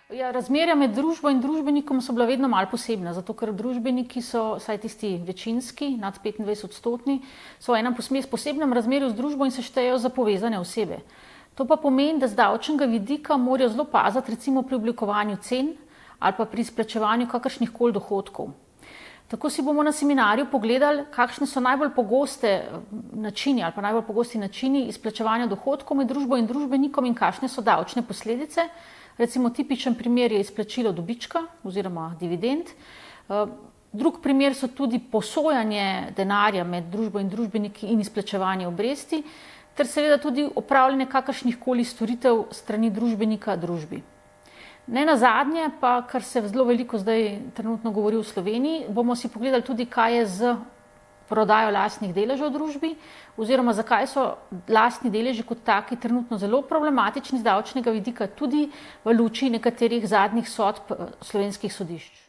Ja, razmerja med družbo in družbenikom so bila vedno malo posebna, zato ker družbeniki so, saj tisti večinski, nad 25-odstotni, so v enem posebnem razmerju z družbo in se štejejo za povezane osebe. To pa pomeni, da z davčnega vidika morajo zelo paziti recimo pri oblikovanju cen ali pa pri izplačevanju kakršnihkoli dohodkov. Tako si bomo na seminarju pogledali, kakšne so najbolj pogosti načini izplačevanja dohodkov med družbo in družbenikom in kakšne so davčne posledice. Recimo tipičen primer je izplačilo dobička oziroma dividend. Drug primer so tudi posojanje denarja med družbo in družbeniki in izplačevanje obresti, ter seveda tudi opravljanje kakršnihkoli storitev strani družbenika družbi. Ne nazadnje pa, kar se zelo veliko zdaj trenutno govori v Sloveniji, bomo si pogledali tudi, kaj je z prodajo lastnih deležev v družbi oziroma zakaj so lastni deleži kot taki trenutno zelo problematični z davčnega vidika tudi v luči nekaterih zadnjih sodb slovenskih sodišč.